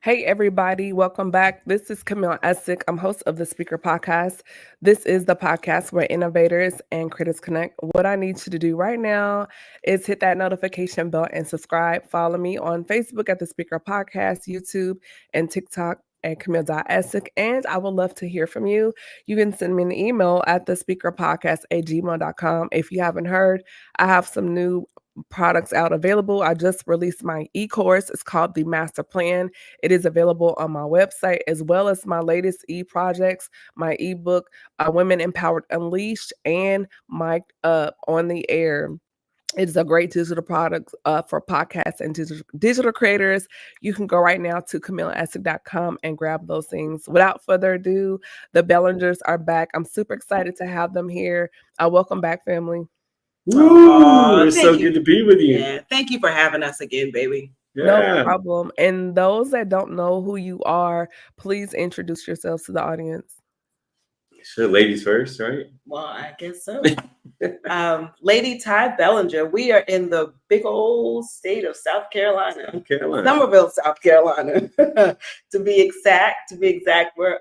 Hey, everybody, welcome back. This is Camille Essick. I'm host of the Speaker Podcast. This is the podcast where innovators and critics connect. What I need you to do right now is hit that notification bell and subscribe. Follow me on Facebook at the Speaker Podcast, YouTube, and TikTok at Camille.Essick. And I would love to hear from you. You can send me an email at the speakerpodcast@gmail.com. If you haven't heard, I have some new products out available. I just released my e-course. It's called The Master Plan. It is available on my website as well as my latest e-projects, my ebook, Women Empowered Unleashed, and my On the Air. It is a great digital product for podcasts and digital creators. You can go right now to CamilleAssick.com and grab those things. Without further ado, the Belangers are back. I'm super excited to have them here. Welcome back, family. Ooh, it's so good to be with you. Yeah, thank you for having us again, baby. No problem. And those that don't know who you are, please introduce yourselves to the audience. Sure, ladies first, right? Well, I guess so. Lady Ty Bellinger. We are in the big old state of South Carolina. Summerville, South Carolina, to be exact. Where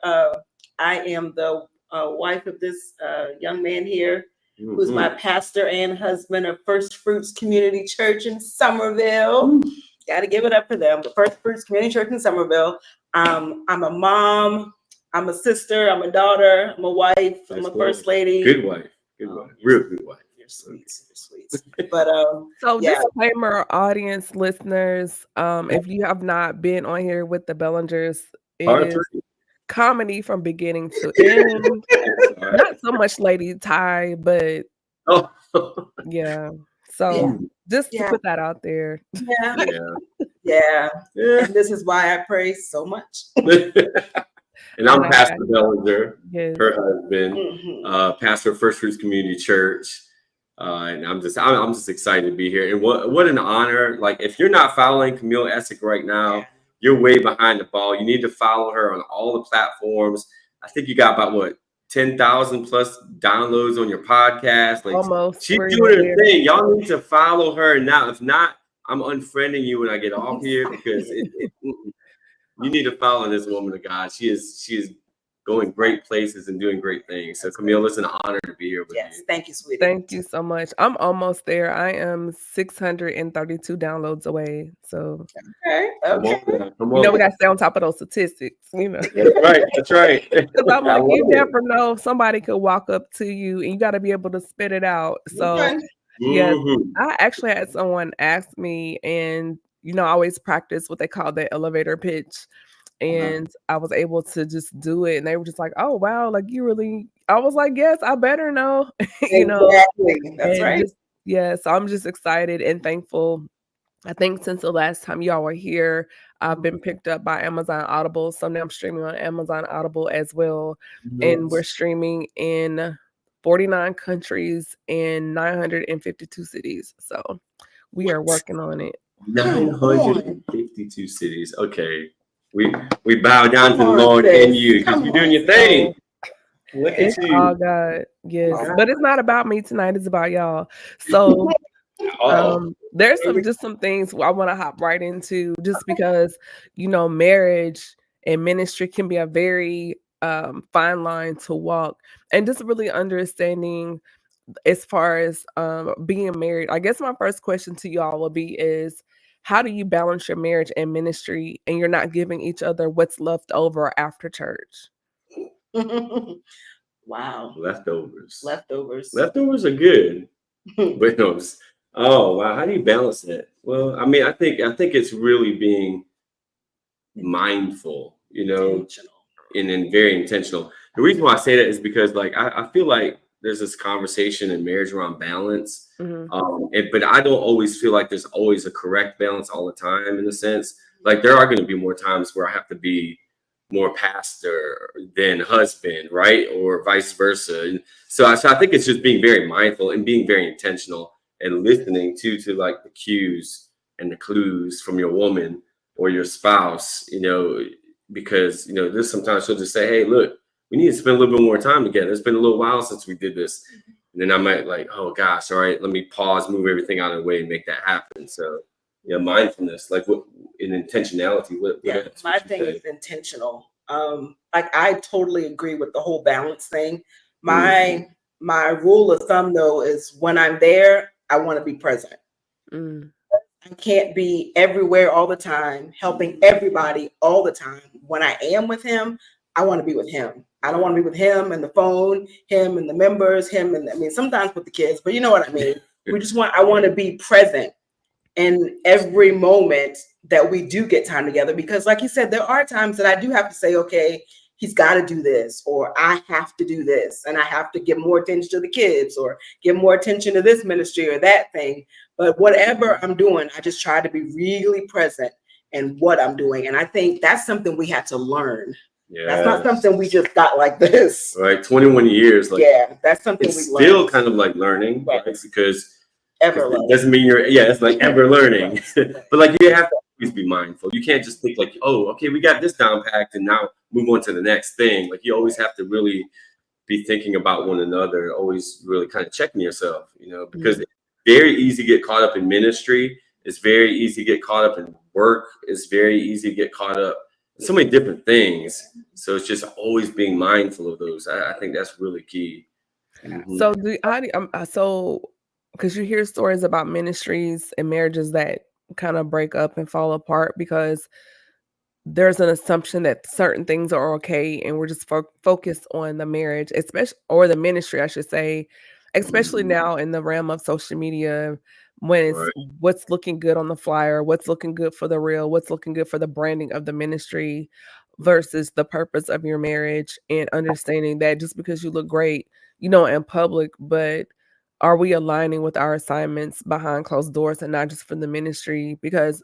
I am the wife of this young man here, who's my pastor and husband of First Fruits Community Church in Somerville. Got to give it up for them. The First Fruits Community Church in Somerville. I'm a mom. I'm a sister. I'm a daughter. I'm a wife. I'm a first lady. Good wife. Good wife. Real good wife. You're sweet. You're sweet. But so disclaimer, audience listeners, if you have not been on here with the Bellingers, it is comedy from beginning to end. Not so much Lady Ty, but yeah. So just to put that out there. Yeah. And this is why I praise so much. And I'm Pastor Bellinger, her husband, pastor of First Fruits Community Church. And I'm just excited to be here. And what an honor. Like, if you're not following Camille Essick right now, you're way behind the ball. You need to follow her on all the platforms. I think you got about 10,000 plus downloads on your podcast. Like, almost. She's doing her thing. Y'all need to follow her now. If not, I'm unfriending you when I get off here, because you need to follow this woman of God. She is going great places and doing great things. So, Camille, it's an honor to be here with you. Thank you, sweetie. Thank you so much. I'm almost there. I am 632 downloads away. So, okay. Come on. You know, we got to stay on top of those statistics. You know, that's right. Because I'm like, you never know. Somebody could walk up to you, and you got to be able to spit it out. So, yes, I actually had someone ask me, and I always practice what they call the elevator pitch. And I was able to just do it. And they were just like, oh, wow, like you really, I was like, yes, I better know, Exactly. That's right. So I'm just excited and thankful. I think since the last time y'all were here, I've been picked up by Amazon Audible. So now I'm streaming on Amazon Audible as well. And we're streaming in 49 countries and 952 cities. So we are working on it. 952 cities. Okay. We bow down to the Lord and you, because you're doing your thing. Look at you. Oh God, yes. But it's not about me tonight. It's about y'all. So there's some things I want to hop right into, just because marriage and ministry can be a very fine line to walk, and just really understanding as far as being married. I guess my first question to y'all will be is, how do you balance your marriage and ministry, and you're not giving each other what's left over after church? Wow. Leftovers are good. Oh wow, how do you balance that? Well, I mean, I think it's really being mindful, intentional. and very intentional. The reason why I say that is because, like, I feel like there's this conversation in marriage around balance. But I don't always feel like there's always a correct balance all the time, in a sense. Like, there are going to be more times where I have to be more pastor than husband, right? Or vice versa. And so I think it's just being very mindful and being very intentional and listening to like the cues and the clues from your woman or your spouse, because, there's sometimes she'll just say, hey, look, we need to spend a little bit more time together. It's been a little while since we did this. And then I might like, oh gosh, all right, let me pause, move everything out of the way and make that happen. So, mindfulness, like in intentionality. My thing is intentional. Like I totally agree with the whole balance thing. My rule of thumb though is when I'm there, I want to be present. I can't be everywhere all the time, helping everybody all the time. When I am with him, I want to be with him. I don't want to be with him and the phone, him and the members, sometimes with the kids, but you know what I mean. I want to be present in every moment that we do get time together, because like you said, there are times that I do have to say, okay, he's got to do this, or I have to do this, and I have to give more attention to the kids or give more attention to this ministry or that thing. But whatever I'm doing, I just try to be really present in what I'm doing. And I think that's something we had to learn. Yeah, that's not something we just got like this. Right, 21 years. Like, yeah, that's something it's still kind of like learning, right? Because it doesn't mean it's like ever learning. But like you have to always be mindful. You can't just think like, oh, okay, we got this down packed and now move on to the next thing. Like you always have to really be thinking about one another, always really kind of checking yourself, because it's very easy to get caught up in ministry. It's very easy to get caught up in work. It's very easy to get caught up in so many different things. So it's just always being mindful of those. I think that's really key. So because you hear stories about ministries and marriages that kind of break up and fall apart because there's an assumption that certain things are okay, and we're just focused on the marriage, or the ministry, I should say, especially now in the realm of social media, when it's what's looking good on the flyer, what's looking good for the reel, what's looking good for the branding of the ministry versus the purpose of your marriage, and understanding that just because you look great, in public, but are we aligning with our assignments behind closed doors and not just for the ministry? Because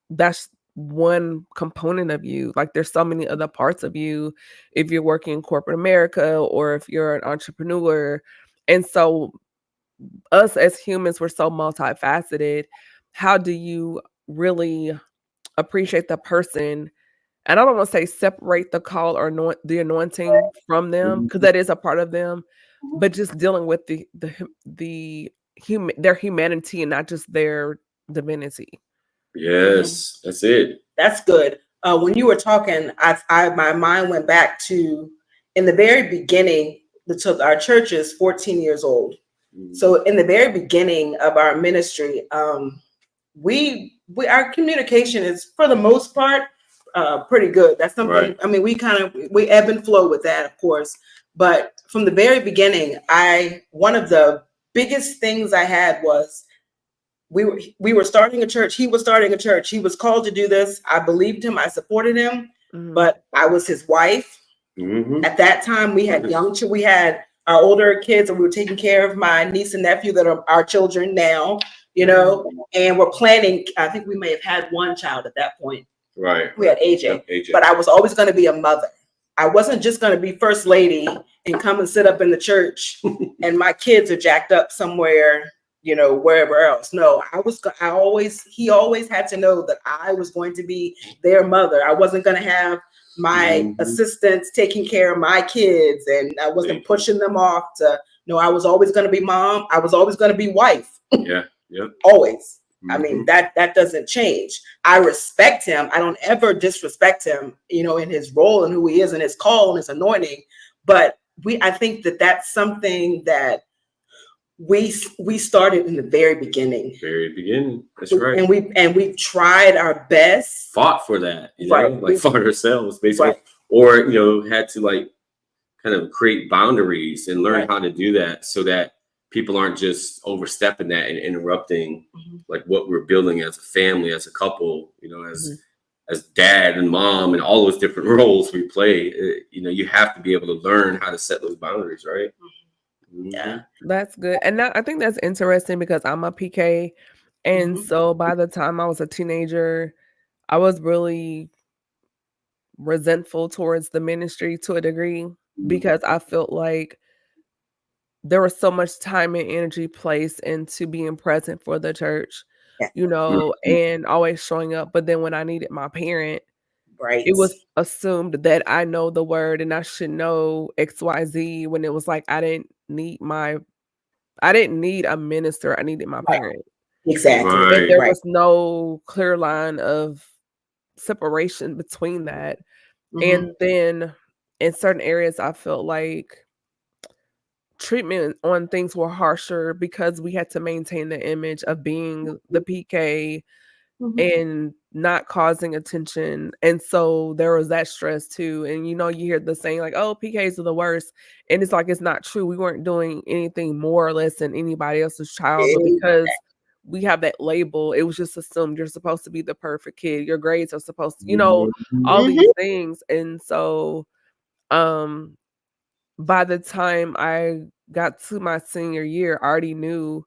that's one component of you. Like there's so many other parts of you if you're working in corporate America or if you're an entrepreneur. And so us as humans, we're so multifaceted. How do you really appreciate the person? And I don't want to say separate the call or the anointing from them, because that is a part of them, but just dealing with their humanity and not just their divinity. Yes, that's it. That's good. When you were talking, my mind went back to in the very beginning. Our church is 14 years old. So in the very beginning of our ministry, our communication is for the most part pretty good. That's something. Right. I mean, we ebb and flow with that, of course. But from the very beginning, one of the biggest things I had was we were starting a church. He was starting a church. He was called to do this. I believed him. I supported him. But I was his wife. At that time, we had we had our older kids, and we were taking care of my niece and nephew that are our children now, and we're planning. I think we may have had one child at that point. Right. We had AJ. But I was always going to be a mother. I wasn't just going to be first lady and come and sit up in the church and my kids are jacked up somewhere, wherever else. No, he always had to know that I was going to be their mother. I wasn't going to have my assistants taking care of my kids, and I wasn't pushing them off I was always going to be mom. I was always going to be wife. Yeah. Always. I mean, that doesn't change. I respect him. I don't ever disrespect him, in his role and who he is and his call and his anointing. But I think that that's something that we started in the very beginning. That's right. And we tried our best. Fought for that, fought ourselves basically, or had to like kind of create boundaries and learn how to do that so that people aren't just overstepping that and interrupting like what we're building as a family, as a couple, as dad and mom and all those different roles we play. You have to be able to learn how to set those boundaries, right? Yeah, that's good. And I think that's interesting because I'm a PK. And so by the time I was a teenager, I was really resentful towards the ministry to a degree because I felt like there was so much time and energy placed into being present for the church, and always showing up. But then when I needed my parent, it was assumed that I know the word and I should know XYZ, when it was like I didn't need a minister. I needed my parent. Exactly. And there was no clear line of separation between that. Mm-hmm. And then in certain areas, I felt like treatment on things were harsher because we had to maintain the image of being the PK Mm-hmm. and not causing attention. And so there was that stress too. And you hear the saying like, oh, PKs are the worst. And it's like, it's not true. We weren't doing anything more or less than anybody else's child, but because we have that label, it was just assumed you're supposed to be the perfect kid. Your grades are supposed to, all Mm-hmm. these things. And so by the time I got to my senior year, I already knew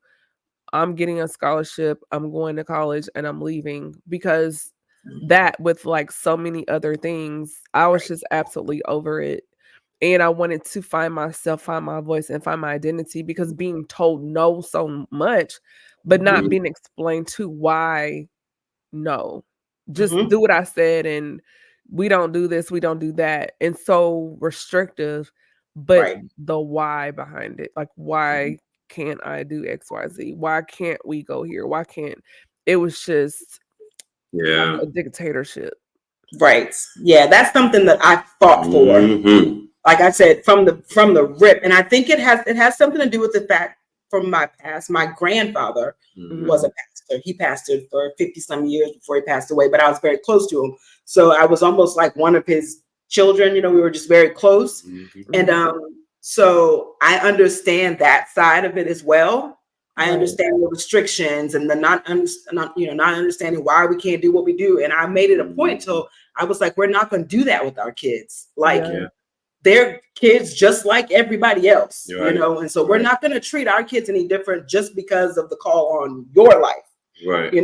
I'm getting a scholarship, I'm going to college, and I'm leaving, because that, with like so many other things, I was just absolutely over it. And I wanted to find myself, find my voice, and find my identity, because being told no so much, but not being explained to why no. Just Mm-hmm. do what I said, and we don't do this, we don't do that. And so restrictive, but Right. the why behind it, like, why can't I do XYZ? Why can't we go here? Why can't it was just like Yeah. a dictatorship. Right. Yeah, that's something that I fought for. Mm-hmm. Like I said, from the rip. And I think it has something to do with the fact, from my past, my grandfather was a pastor. He pastored for 50 some years before he passed away, but I was very close to him. So I was almost like one of his children, we were just very close. Mm-hmm. And so I understand that side of it as well. I Right. understand the restrictions and the not understanding why we can't do what we do. And I made it a point till I was like, we're not going to do that with our kids. Like, Yeah. they're kids just like everybody else, Right. and so we're not going to treat our kids any different just because of the call on your life. Right. We're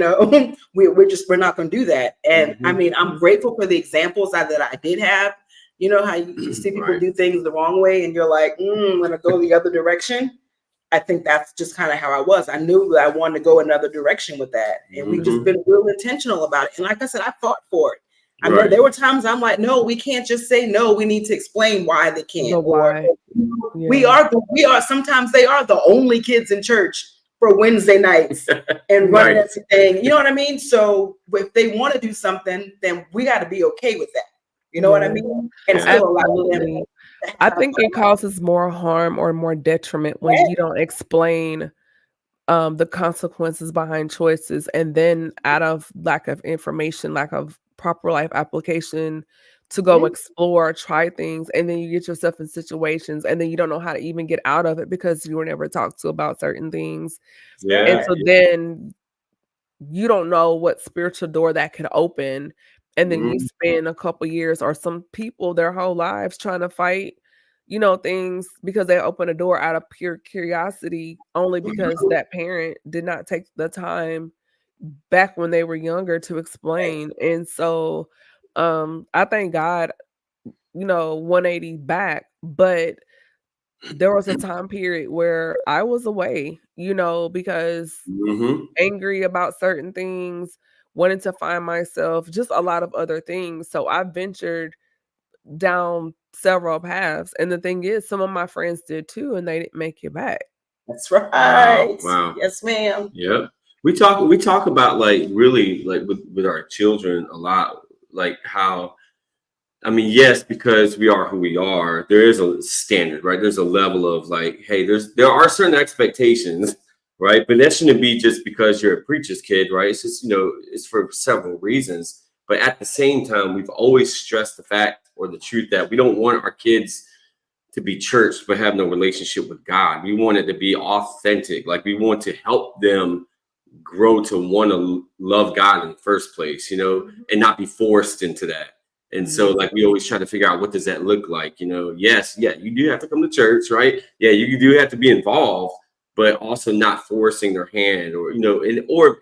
not going to do that. And Mm-hmm. I mean, I'm grateful for the examples that I did have. You know how you see people Right. do things the wrong way and you're like, I'm going to go the other direction. I think that's just kind of how I was. I knew that I wanted to go another direction with that. And we've just been real intentional about it. And like I said, I fought for it. I mean, there were times I'm like, no, we can't just say no. We need to explain why they can't. The why. We are sometimes they are the only kids in church for Wednesday nights and running everything. You know what I mean? So if they want to do something, then we got to be okay with that. You know what I mean? And still allow them. I think it causes more harm or more detriment when you don't explain the consequences behind choices, and then out of lack of information, lack of proper life application, to go explore, try things, and then you get yourself in situations, and then you don't know how to even get out of it because you were never talked to about certain things. Yeah. And so then you don't know what spiritual door that could open. And then you spend a couple years, or some people their whole lives, trying to fight, things because they open a door out of pure curiosity, only because that parent did not take the time back when they were younger to explain. And so I thank God, 180 back, but there was a time period where I was away, because angry about certain things, wanting to find myself, just a lot of other things. So I ventured down several paths. And the thing is, some of my friends did too, and they didn't make it back. That's right. Wow. Yes, ma'am. Yep. We talk about, like, really, like, with our children a lot, like how, I mean, yes, because we are who we are, there is a standard, right? There's a level of, like, hey, there are certain expectations, right? But that shouldn't be just because you're a preacher's kid, right? It's just, it's for several reasons. But at the same time, we've always stressed the fact or the truth that we don't want our kids to be church but have no relationship with God. We want it to be authentic. Like, we want to help them grow to want to love God in the first place, and not be forced into that. And so, like, we always try to figure out, what does that look like? Yes, yeah, you do have to come to church, right? Yeah, you do have to be involved, but also not forcing their hand, or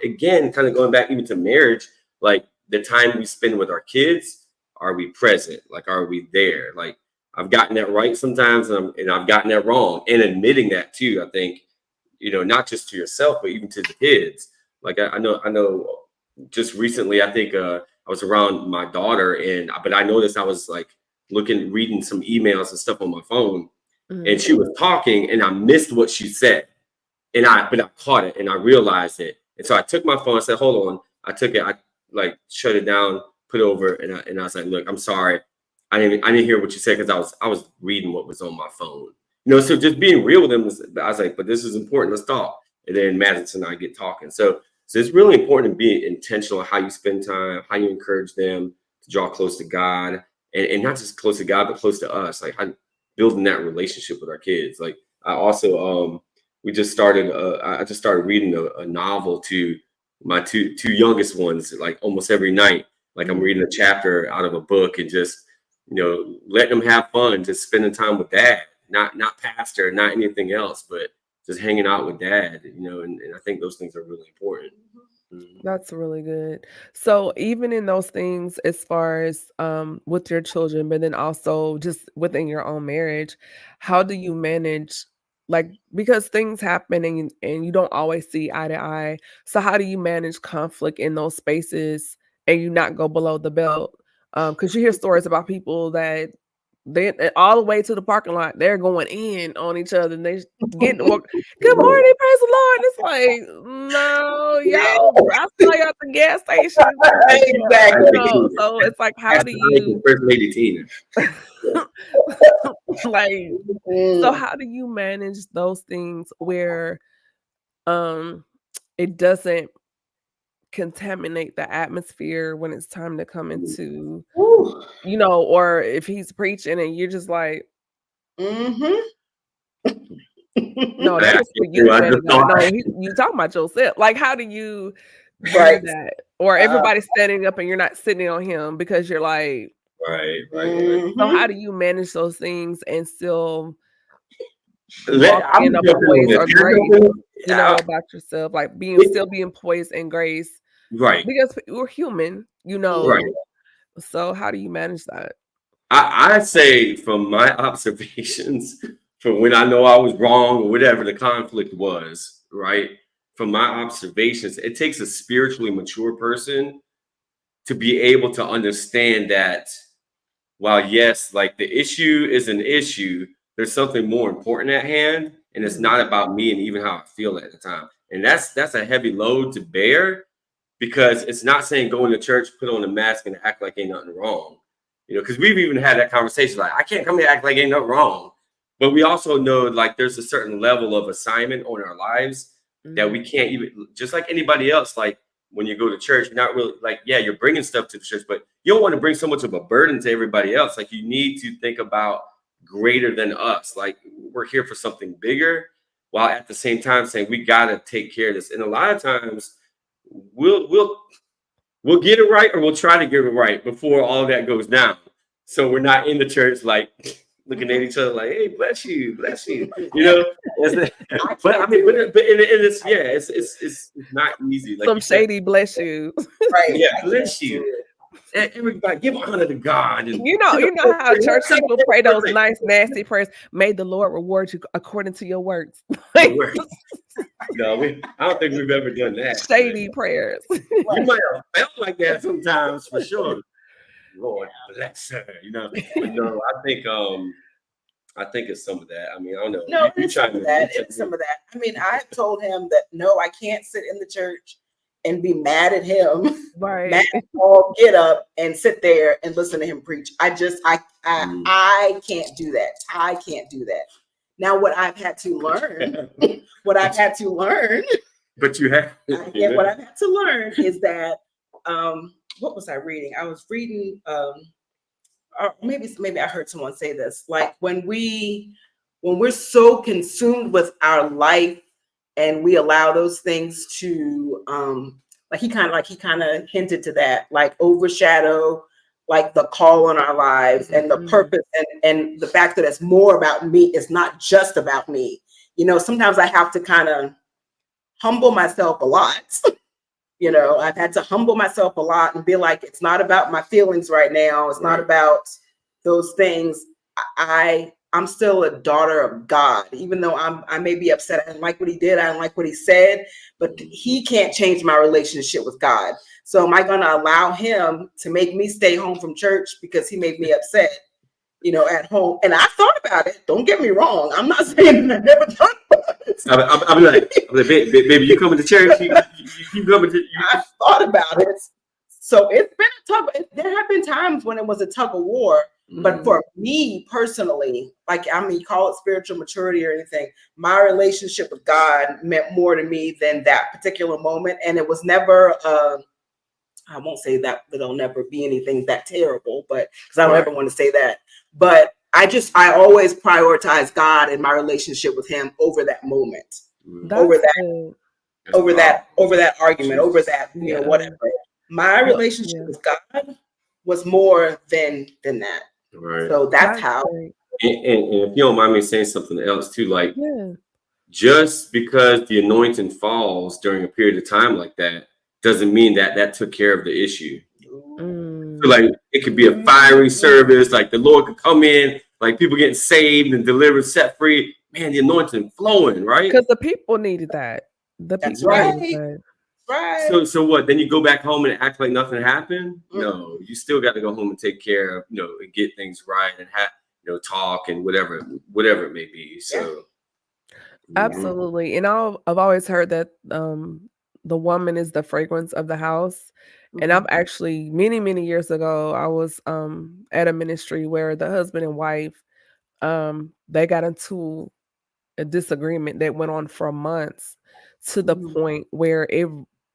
again, kind of going back even to marriage, like, the time we spend with our kids, are we present? Like, are we there? Like, I've gotten that right sometimes, and I've gotten that wrong, and admitting that too, I think, not just to yourself, but even to the kids. Like, I know just recently, I think, I was around my daughter, but I noticed I was, like, reading some emails and stuff on my phone, and she was talking, and I missed what she said, but I caught it and I realized it. And so I took my phone, I said, hold on. I took it, I, like, shut it down, put over, and I was like, look, I'm sorry, I didn't hear what you said because I was reading what was on my phone. So just being real with them I was like, but this is important. Let's talk. And then Madison and I get talking. So it's really important to be intentional on how you spend time, how you encourage them to draw close to God, and not just close to God, but close to us. Like building that relationship with our kids. Like I also I just started reading a novel to my two youngest ones, like almost every night. Like I'm reading a chapter out of a book and just letting them have fun, just spending time with dad, not pastor, not anything else, but just hanging out with dad. And I think those things are really important. That's really good. So even in those things, as far as with your children, but then also just within your own marriage, how do you manage, like, because things happen and you don't always see eye to eye. So how do you manage conflict in those spaces and you not go below the belt? Because you hear stories about people that they all the way to the parking lot, they're going in on each other and they getting good morning, praise the Lord. It's like, no, y'all, I saw y'all at the gas station. Exactly. So it's like, how do you First Lady Tina. like, so how do you manage those things where it doesn't contaminate the atmosphere when it's time to come into, or if he's preaching and you're just like, no, that was for you. No, you talking about yourself. Like, how do you do that? Or everybody's standing up and you're not sitting on him because you're like, right. So how do you manage those things and still walk in a poise or grace, about yourself, like still being poised and grace, right? Because we're human, right. So how do you manage that? I say from my observations, from when I know I was wrong or whatever the conflict was, right? From my observations, it takes a spiritually mature person to be able to understand that while yes, like the issue is an issue, there's something more important at hand, and it's not about me and even how I feel at the time. And that's a heavy load to bear, because it's not saying go into church, put on a mask, and act like ain't nothing wrong. Because we've even had that conversation, like, I can't come here and act like ain't nothing wrong. But we also know, like, there's a certain level of assignment on our lives that we can't even, just like anybody else, like when you go to church, you're not really, like, yeah, you're bringing stuff to the church, but you don't want to bring so much of a burden to everybody else. Like, you need to think about greater than us. Like, we're here for something bigger, while at the same time saying we got to take care of this. And a lot of times we'll get it right, or we'll try to get it right before all that goes down. So we're not in the church like looking at each other like, "Hey, bless you." But I mean, it's not easy. Like some shady bless you, right? Yeah, bless you. Everybody give honor to God. And you know how church people pray those nice, nasty prayers. May the Lord reward you according to your works. No, I don't think we've ever done that. Shady prayers. You might have felt like that sometimes, for sure. Lord bless her, But no, I think it's some of that. I mean, I don't know. No, it's some of that. It's some of that. I mean, I've told him that no, I can't sit in the church and be mad at him. Right. Mad or get up and sit there and listen to him preach. I can't do that. I can't do that. Now, what I've had to learn, but you have, what I've had to learn is that, what was I reading? I was reading, or maybe I heard someone say this, like when we're so consumed with our life and we allow those things to, he kind of hinted to that, like overshadow, like the call on our lives and the purpose and the fact that it's more about me. It's not just about me. Sometimes I have to kind of humble myself a lot. I've had to humble myself a lot and be like, it's not about my feelings right now. It's not about those things. I'm still a daughter of God, even though I may be upset. I didn't like what he did. I didn't like what he said, but he can't change my relationship with God. So am I going to allow him to make me stay home from church because he made me upset, at home? And I thought about it. Don't get me wrong. I'm not saying I never thought about it. I'm like, baby, you coming to church? You coming to? I thought about it So it's been a tug. There have been times when it was a tug of war. But for me personally, like, I mean, call it spiritual maturity or anything, my relationship with God meant more to me than that particular moment. And it was never, I won't say that it'll never be anything that terrible, but because I don't ever want to say that. But I always prioritize God and my relationship with him over that moment, over that argument, over that, you know, whatever. My relationship with God was more than that. Right. So that's how. And if you don't mind me saying something else too, like just because the anointing falls during a period of time like that doesn't mean that that took care of the issue. So like it could be a fiery service, like the Lord could come in, like people getting saved and delivered, set free. Man, the anointing flowing, right? Because the people needed that. That's right. Right. So what? Then you go back home and act like nothing happened? No, you still got to go home and take care of, you know, and get things right and have, you know, talk and whatever it may be. So absolutely. And I've always heard that the woman is the fragrance of the house. And I've actually many years ago, I was at a ministry where the husband and wife they got into a disagreement that went on for months, to the point where it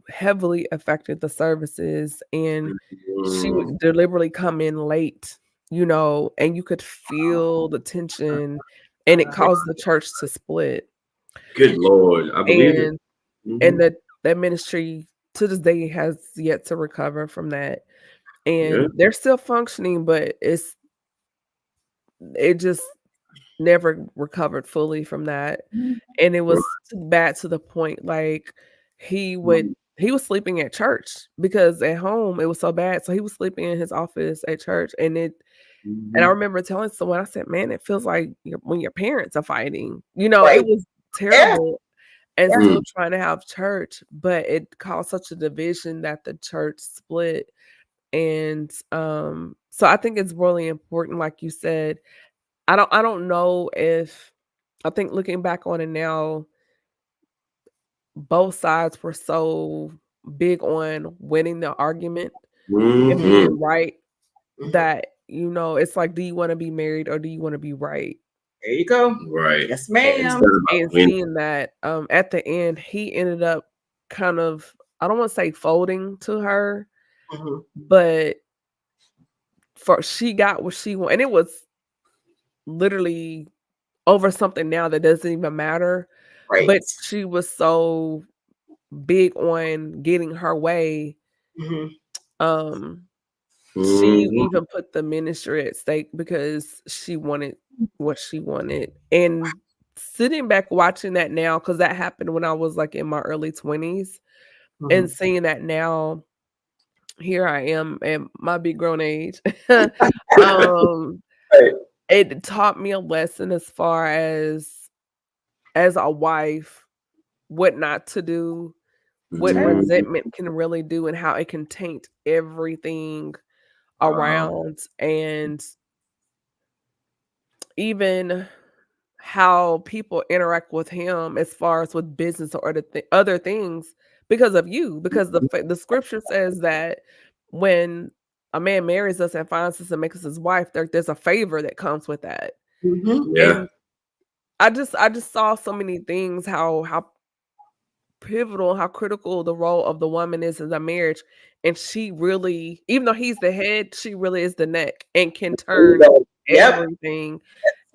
heavily affected the services, and she would deliberately come in late, you know, and you could feel the tension, and it caused the church to split. Good Lord, I believe it. And that ministry to this day has yet to recover from that. And they're still functioning, but it just never recovered fully from that. And it was bad to the point, like, he was sleeping at church because at home it was so bad. So he was sleeping in his office at church, and I remember telling someone, I said, "Man, it feels like when your parents are fighting." You know, it was terrible. And still trying to have church, but it caused such a division that the church split. And so I think it's really important, like you said. I don't know if, I think looking back on it now, both sides were so big on winning the argument and being right that, you know, it's like, do you want to be married or do you want to be right? There you go. Right. Yes, ma'am. And seeing that at the end, he ended up kind of, I don't want to say folding to her, but she got what she wanted. And it was literally over something now that doesn't even matter. Right. But she was so big on getting her way. She even put the ministry at stake because she wanted what she wanted. And sitting back watching that now, because that happened when I was like in my early 20s, and seeing that now, here I am at my big grown age. It taught me a lesson as far as a wife, what not to do, what resentment can really do, and how it can taint everything around, and even how people interact with him as far as with business or other things because of you. Because the scripture says that when a man marries us and finds us and makes us his wife, there's a favor that comes with that. And I just saw so many things, how pivotal, how critical the role of the woman is in the marriage. And she really, even though he's the head, she really is the neck and can turn everything.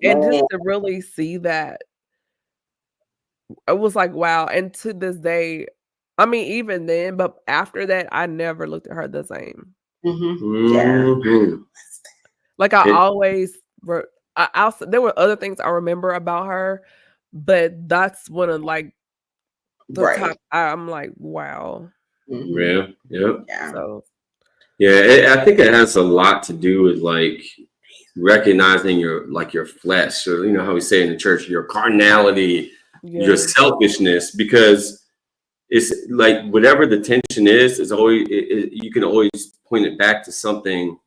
And just to really see that, it was like, wow. And to this day, I mean, even then, but after that, I never looked at her the same. Like, I always, there were other things I remember about her, but that's one of like the top. I'm like, wow. Yeah. So I think it has a lot to do with like recognizing your flesh, or, you know, how we say in the church, your carnality, your selfishness, because it's like whatever the tension is always, you can always point it back to something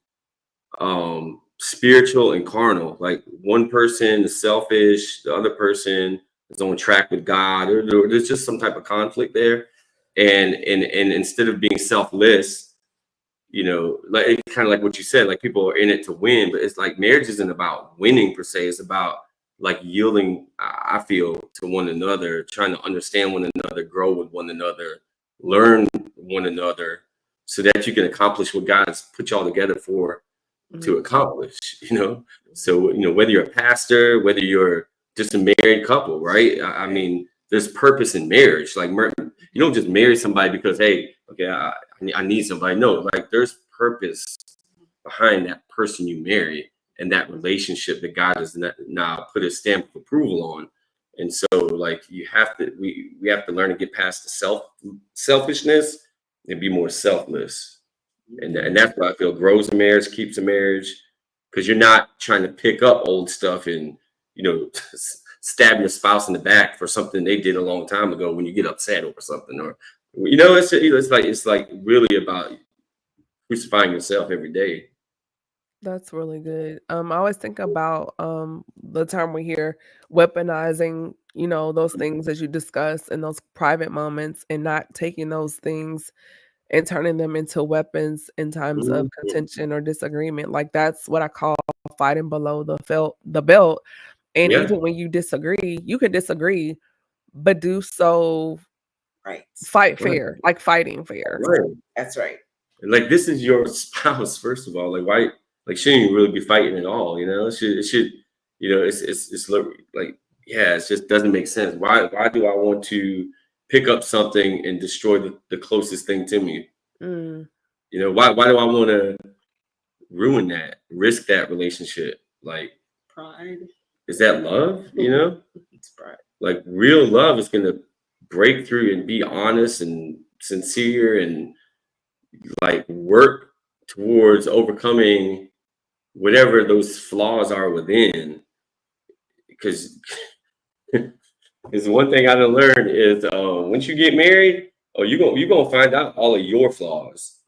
spiritual and carnal. Like one person is selfish, the other person is on track with God, or there's just some type of conflict there. And instead of being selfless, you know, like it's kind of like what you said, like people are in it to win, but it's like marriage isn't about winning per se. It's about like yielding, I feel, to one another, trying to understand one another, grow with one another, learn one another, so that you can accomplish what God's put y'all together for to accomplish, you know? So, you know, whether you're a pastor, whether you're just a married couple, right? I mean, there's purpose in marriage. Like, you don't just marry somebody because, hey, okay, I need somebody. No, like there's purpose behind that person you marry and that relationship that God has now put a stamp of approval on. And so, like, we have to learn to get past the selfishness and be more selfless. And that's what I feel grows a marriage, keeps a marriage, because you're not trying to pick up old stuff and, you know, stab your spouse in the back for something they did a long time ago when you get upset over something, or, you know, it's like really about crucifying yourself every day. That's really good. I always think about the term we hear, weaponizing, you know, those things that you discuss in those private moments and not taking those things and turning them into weapons in times of Mhm. contention or disagreement. Like that's what I call fighting below the belt. And Yeah, even when you disagree, you can disagree, but do so Right. fight right, fair, like fighting fair. right. That's right. And like this is your spouse, first of all. Like why? Like shouldn't you really be fighting at all? You know, it should, you know, like yeah, it just doesn't make sense. Why do I want to pick up something and destroy the closest thing to me? Mm, You know, why do I want to ruin that, risk that relationship? Like, Pride. is that love? You know, It's pride. like real love is gonna break through and be honest and sincere and like work towards overcoming whatever those flaws are within. Because because one thing I done learned is once you get married, oh you're gonna find out all of your flaws.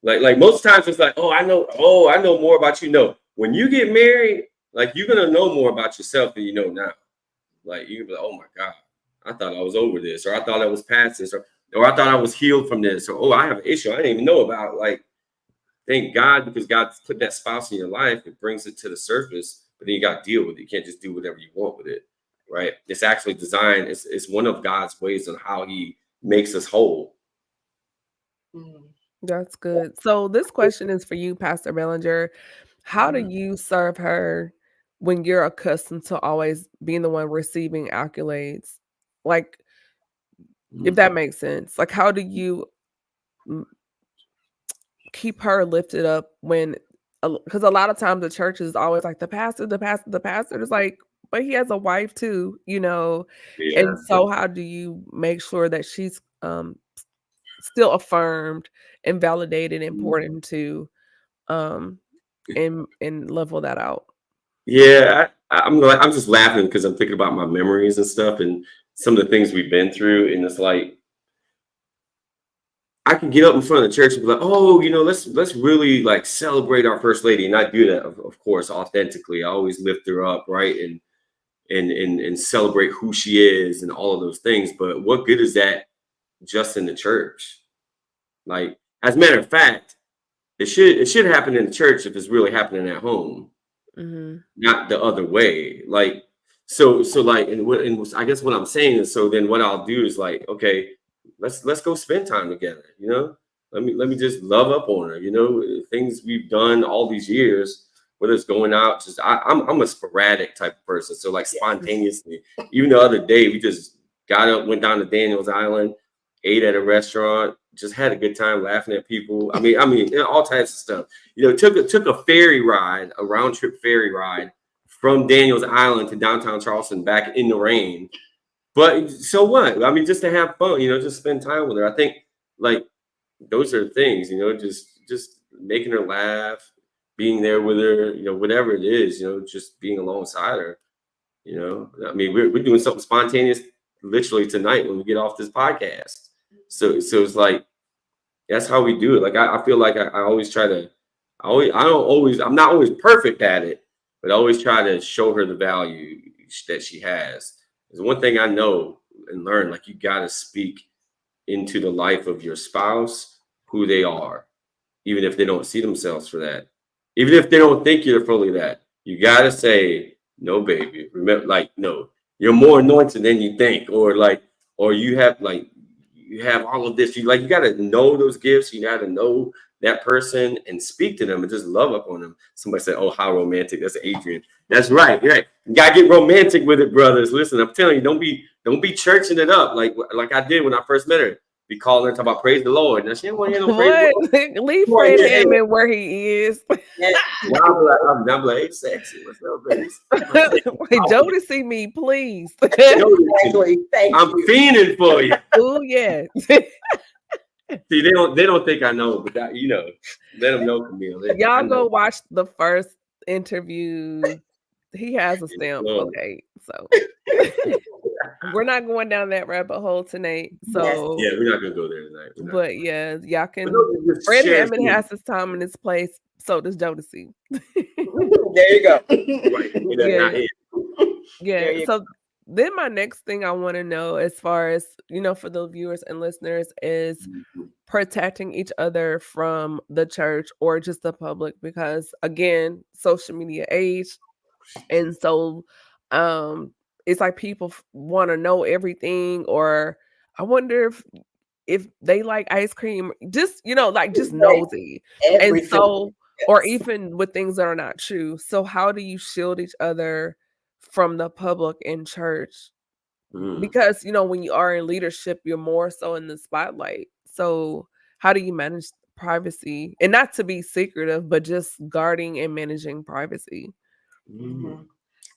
Like most times it's like, oh I know more about you. No, when you get married, like you're gonna know more about yourself than you know now. Like you can be like, oh my God, I thought I was over this, or I thought I was past this, or I thought I was healed from this, or oh I have an issue I didn't even know about. Like thank God, because God put that spouse in your life, it brings it to the surface, but then you got to deal with it. You can't just do whatever you want with it, right? It's actually designed, it's one of God's ways on how he makes us whole. that's good. So this question is for you, Pastor Bellinger. How do you serve her when you're accustomed to always being the one receiving accolades? Like, if that makes sense. Like, how do you mm, keep her lifted up when, because a lot of times the church is always like the pastor, the pastor, the pastor. It's like, but he has a wife too, you know. Yeah. And so, how do you make sure that she's still affirmed and validated and poured into, um, and level that out? Yeah, I'm just laughing because I'm thinking about my memories and stuff and some of the things we've been through. And it's like I can get up in front of the church and be like, oh, you know, let's really like celebrate our first lady. And I do that, of course, authentically. I always lift her up, right? And celebrate who she is and all of those things. But what good is that just in the church? Like, as a matter of fact, it should happen in the church if it's really happening at home, Mhm. not the other way. Like, so like, and I guess what I'm saying is, so then what I'll do is like, okay, let's go spend time together. You know, let me just love up on her. You know, things we've done all these years. Whether it's going out, just I'm a sporadic type of person. So like spontaneously, even the other day we just got up, went down to Daniel's Island, ate at a restaurant, just had a good time laughing at people. I mean, all types of stuff. You know, took a ferry ride, a round trip ferry ride from Daniel's Island to downtown Charleston back in the rain. But so what? I mean, just to have fun, you know, just spend time with her. I think like those are things, you know, just making her laugh, being there with her, you know, whatever it is, you know, just being alongside her. You know, I mean, we're doing something spontaneous literally tonight when we get off this podcast. So it's like that's how we do it. Like I feel like I always try to I'm not always perfect at it, but I always try to show her the value that she has. There's one thing I know and learn, like you gotta speak into the life of your spouse who they are, even if they don't see themselves for that, even if they don't think you're fully that. You gotta say, no, baby. Remember, like, no, you're more anointed than you think, or you have all of this. You gotta know those gifts. You gotta know that person and speak to them and just love up on them. Somebody said, "Oh, how romantic." That's Adrian. That's right. Right. You gotta get romantic with it, brothers. Listen, I'm telling you, don't be churching it up like I did when I first met her. Be calling her, talking about praise the Lord. Now she didn't want to hear no praise the Lord. Leave Fred Hammond where he is. Now I'm like, hey, sexy. What's up, baby? Wait, Joe to see me, please. Exactly. I'm fiending for you. Oh yeah. See, they don't think I know, but let them know, Camille. Y'all go watch the first interview. He has a stamp. Okay, so we're not going down that rabbit hole tonight. So yeah, we're not gonna go there tonight. But yeah, y'all can. Fred Hammond has his time and his place. So does Jodeci. There you go. Right. Yeah. So then my next thing I want to know, as far as for the viewers and listeners, is protecting each other from the church or just the public, because again, social media age, and so it's like people want to know everything, or I wonder if they like ice cream, just just nosy. Everything. And so, or even with things that are not true. So how do you shield each other from the public in church? Because when you are in leadership, you're more so in the spotlight. So how do you manage privacy, and not to be secretive, but just guarding and managing privacy?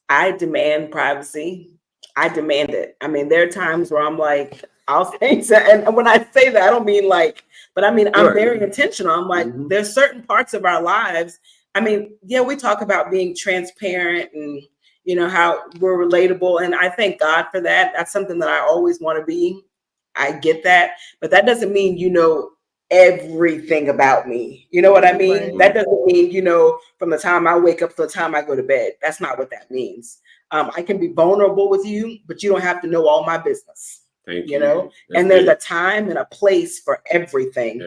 I demand privacy. I demand it. I mean, there are times where I'm like, I'll say that, and when I say that, I don't mean but I mean, I'm very intentional. I'm like, there's certain parts of our lives. I mean, yeah, we talk about being transparent and how we're relatable, and I thank God for that. That's something that I always want to be. I get that, but that doesn't mean everything about me. You know what I mean? Right. That doesn't mean from the time I wake up to the time I go to bed. That's not what that means. I can be vulnerable with you, but you don't have to know all my business. Thank you. And there's a time and a place for everything.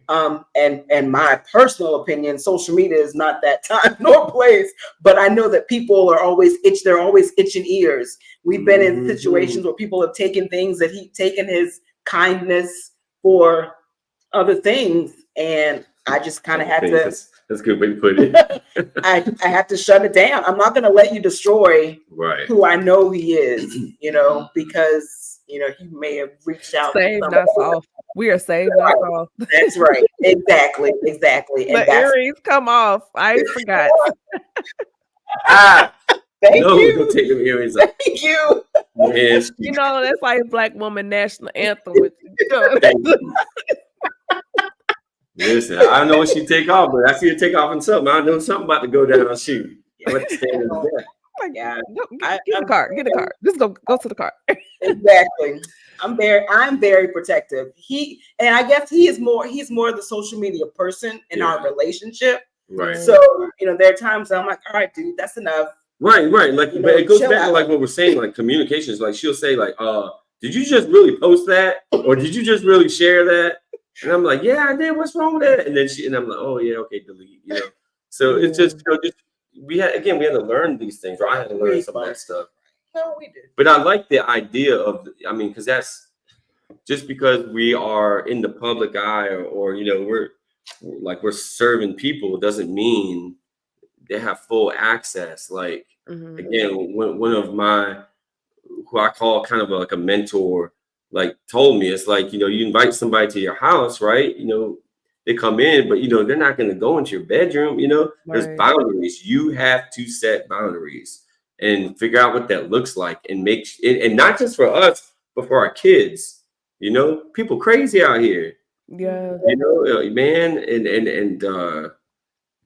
And my personal opinion, social media is not that time nor place, but I know that people are always they're always itching ears. We've been in situations where people have taken things that he's taken his kindness for other things, and I just kind of had to. That's a good way to put it. I have to shut it down. I'm not going to let you destroy who I know he is, because he may have reached out. Saved us all. We are saved us all. That's right. Exactly. The earrings come off. I forgot. Thank you. Don't take the earrings off. Thank you. Yes. That's like Black Woman National Anthem. Listen, I don't know what she take off, but I see her take off in something. I know something about to go down. Shoot. What stand oh my God. Get the car. Get the car. Just go to the car. Exactly. I'm very protective. I guess he's more the social media person in our relationship. Right. So, there are times I'm like, all right, dude, that's enough. Right. Like, but it goes back to like what we're saying, like communications. Like she'll say, like, did you just really post that? Or did you just really share that? And I'm like, yeah, I did. What's wrong with that? And I'm like, oh yeah, okay, delete. So it's just we had to learn these things. Or I had to learn some of that stuff. No, we did. But I like the idea of, because that's just because we are in the public eye, or we're serving people, doesn't mean they have full access. Like again, one of my, who I call kind of like a mentor, like told me, it's like, you invite somebody to your house, right? They come in, but they're not going to go into your bedroom. There's boundaries. You have to set boundaries and figure out what that looks like, and make and not just for us, but for our kids. People crazy out here. Yeah. Man, and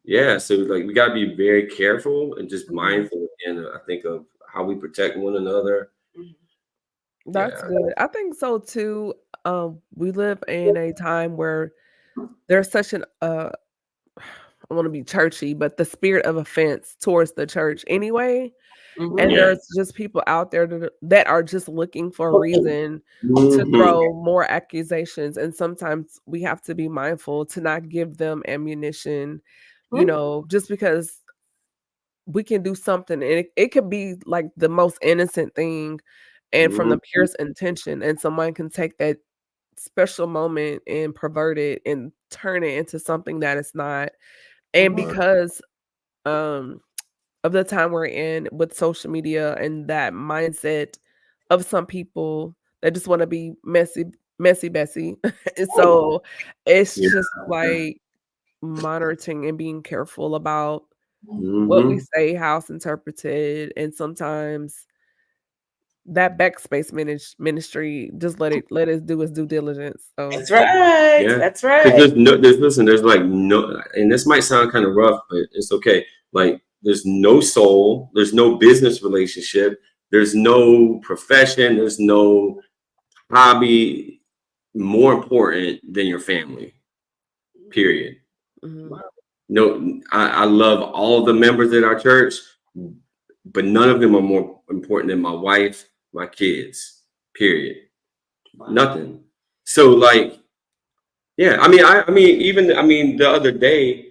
yeah. So like we gotta be very careful and just mindful, and I think of how we protect one another. That's good. I think so too. We live in a time where there's such an want to be churchy, but the spirit of offense towards the church anyway. And Mhm. Yeah. there's just people out there that are just looking for a reason to Mhm. throw more accusations. And sometimes we have to be mindful to not give them ammunition, just because we can do something. And it could be like the most innocent thing and from the Mhm. purest intention. And someone can take that special moment and pervert it and turn it into something that it's not. And Mhm. because um of the time we're in with social media and that mindset of some people that just want to be messy Bessie. And so it's Yeah. just like monitoring and being careful about what we Mhm. say, how it's interpreted, and sometimes that backspace ministry just let us do its due diligence. So That's right. Yeah. That's Because right. there's like no, and this might sound kind of rough, but it's okay. Like there's no soul, there's no business relationship, there's no profession, there's no hobby more important than your family. Period. mhm, No, I love all the members at our church, but none of them are more important than my wife, my kids. Period. Nothing. So like, yeah, even the other day,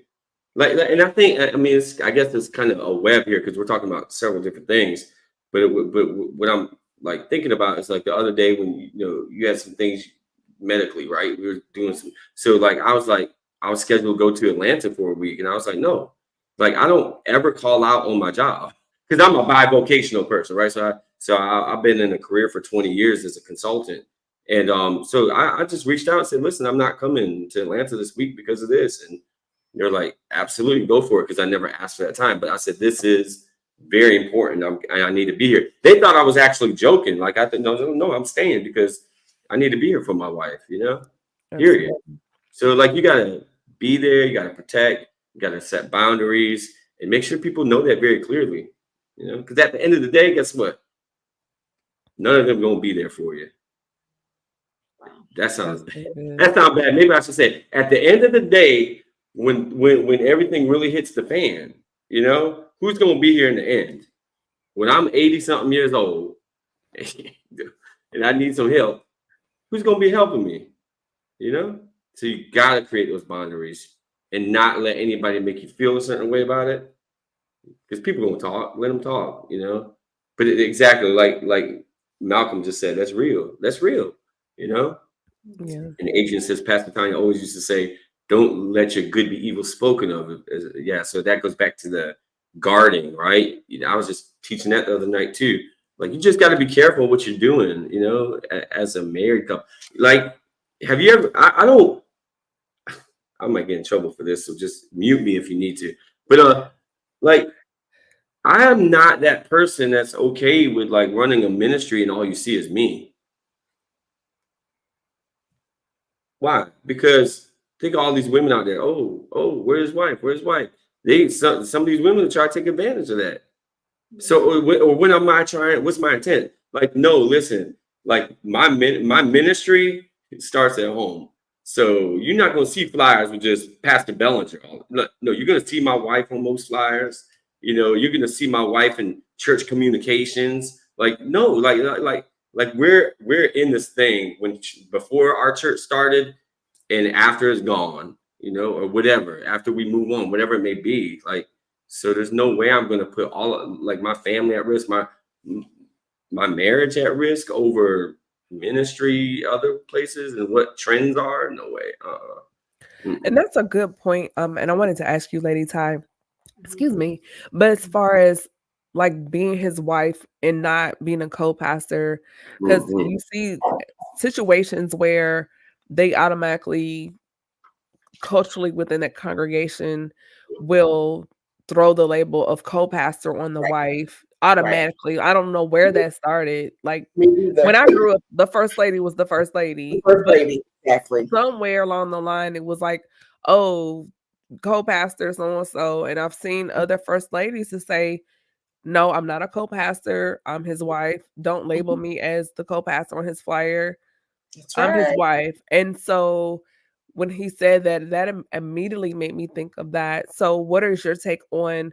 and I think, I mean, I guess it's kind of a web here because we're talking about several different things. But what I'm like thinking about is like the other day when you had some things medically, right? We were doing some, so like I was scheduled to go to Atlanta for a week, and I was like, no, like I don't ever call out on my job because I'm a bivocational person, right? I've been in a career for 20 years as a consultant. And so I just reached out and said, listen, I'm not coming to Atlanta this week because of this. And they're like, absolutely, go for it, because I never asked for that time. But I said, this is very important. I need to be here. They thought I was actually joking. Like I thought, no, I'm staying because I need to be here for my wife, period. absolutely. So like you gotta be there, you gotta protect, you gotta set boundaries and make sure people know that very clearly. Because at the end of the day, guess what? None of them gonna be there for you. That That's sounds so good. that sounds bad. Maybe I should say at the end of the day, when everything really hits the fan, who's gonna be here in the end? When I'm 80 something years old and I need some help, who's gonna be helping me? You know? So you gotta create those boundaries and not let anybody make you feel a certain way about it. Because people gonna talk, let them talk. But exactly like Malcolm just said, that's real. That's real, you know. Yeah. And Adrian says, Pastor Tanya always used to say, don't let your good be evil spoken of. Yeah, so that goes back to the guarding, right? I was just teaching that the other night too. Like, you just got to be careful what you're doing, as a married couple. Like, have you ever, I might get in trouble for this, so just mute me if you need to. But, like, I am not that person that's okay with like running a ministry and all you see is me. Why? Because think of all these women out there. Oh, where's his wife? Where's his wife? Some of these women try to take advantage of that. So, or when am I trying? What's my intent? Like, no, listen. Like my ministry starts at home. So you're not gonna see flyers with just Pastor Bellinger. No, you're gonna see my wife on most flyers. You're gonna see my wife in church communications. Like, no, like we're in this thing before our church started and after it's gone, or whatever, after we move on, whatever it may be. Like, so there's no way I'm going to put like my family at risk, my marriage at risk over ministry, other places, and what trends are. No way. And Mm-mm. that's a good point. And I wanted to ask you, Lady Ty, excuse me, but as far as like being his wife and not being a co-pastor, because Mm-mm. you see situations where they automatically culturally within that congregation will throw the label of co-pastor on the Right. wife Right. automatically. I don't know where that started. Like Me neither. when I grew up, the first lady was the first The lady, first but lady. Exactly. somewhere along the line it was like, oh, co-pastor so and so. And I've seen other first ladies to say, no, I'm not a co-pastor. I'm his wife. Don't label Mhm. me as the co-pastor on his flyer. That's I'm his right. wife. And so when he said that, that immediately made me think of that. So what is your take on,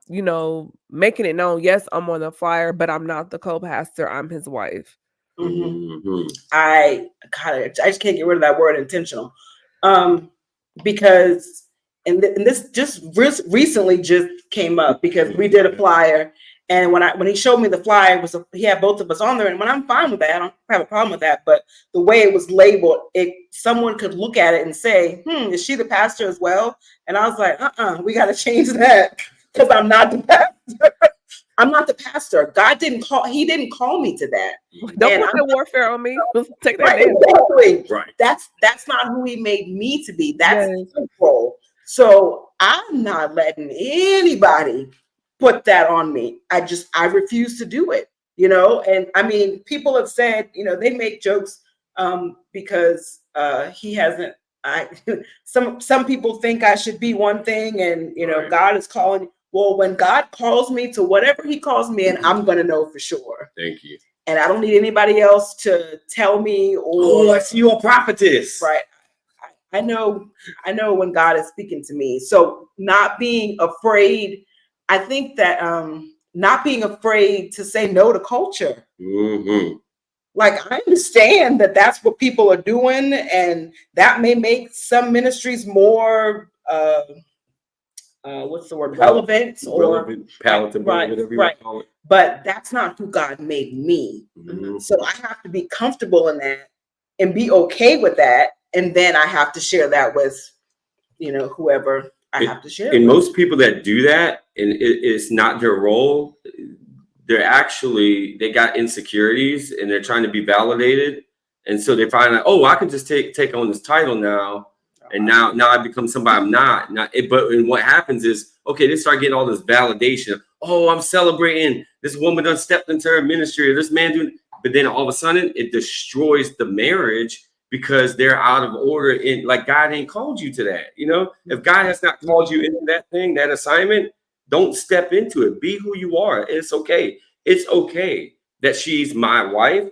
you know, making it known, yes, I'm on the flyer, but I'm not the co-pastor, I'm his wife? I just can't get rid of that word intentional. Because and this just recently just came up because we did a flyer, and when he showed me the flyer, he had both of us on there, and when I'm fine with that, I don't have a problem with that. But the way it was labeled, someone could look at it and say, is she the pastor as well? And I was like, we got to change that because I'm not the pastor. I'm not the pastor. He didn't call me to that. Don't put the warfare on me. Take that right, down. exactly. Right. That's not who he made me to be. That's his role. So I'm not letting anybody put that on me. I refuse to do it, you know? And I mean, people have said, you know, they make jokes because he hasn't, some people think I should be one thing and, you know, God is calling. Well, when God calls me to whatever he calls me, and I'm going to know for sure. Thank you. And I don't need anybody else to tell me. Oh, I see you a prophetess. Right. I know when God is speaking to me. So not being afraid, I think that not being afraid to say no to culture. Like, I understand that that's what people are doing, and that may make some ministries more what's the word, relevant or palatable, whatever you call it. But that's not who God made me. So I have to be comfortable in that and be okay with that, and then I have to share that with, you know, whoever I have to share. And most people that do that, and it's not their role, they got insecurities and they're trying to be validated, and so they find out, oh, I can just take on this title now. And now I become somebody I'm not. But what happens is, okay, they start getting all this validation. Oh, I'm celebrating this woman done stepped into her ministry, or this man doing. But then all of a sudden, it destroys the marriage because they're out of order. And like, God ain't called you to that. You know, if God has not called you into that thing, that assignment, don't step into it. Be who you are. It's okay. It's okay that she's my wife.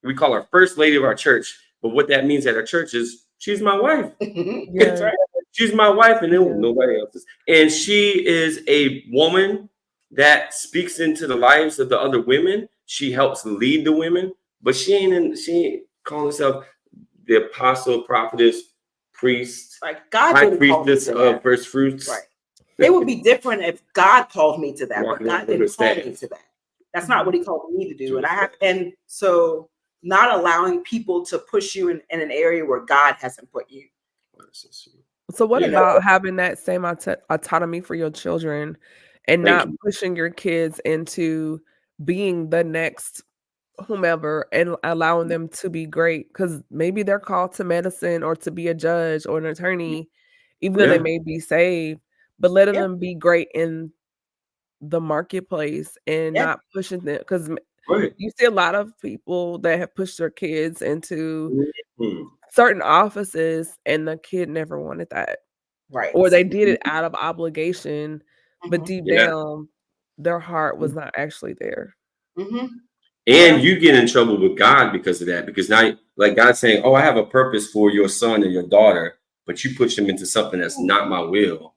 We call her first lady of our church. But what that means at our church is, she's my wife. That's right. She's my wife, and then nobody else is. And she is a woman that speaks into the lives of the other women. She helps lead the women, but she ain't calling herself the apostle, prophetess, priest, like God high priestess of first fruits. Right. It would be different if God called me to that, but God didn't call me to that. That's not what he called me to do. And so not allowing people to push you in an area where God hasn't put you. So what about having that same autonomy for your children and not pushing your kids into being the next whomever and allowing them to be great? Because maybe they're called to medicine or to be a judge or an attorney, even though they may be saved, but letting them be great in the marketplace and not pushing them. Because you see a lot of people that have pushed their kids into certain offices and the kid never wanted that. Right. Or they did it out of obligation, but deep down, their heart was not actually there. And you get in trouble with God because of that. Because now, like God's saying, oh, I have a purpose for your son and your daughter, but you push them into something that's not my will.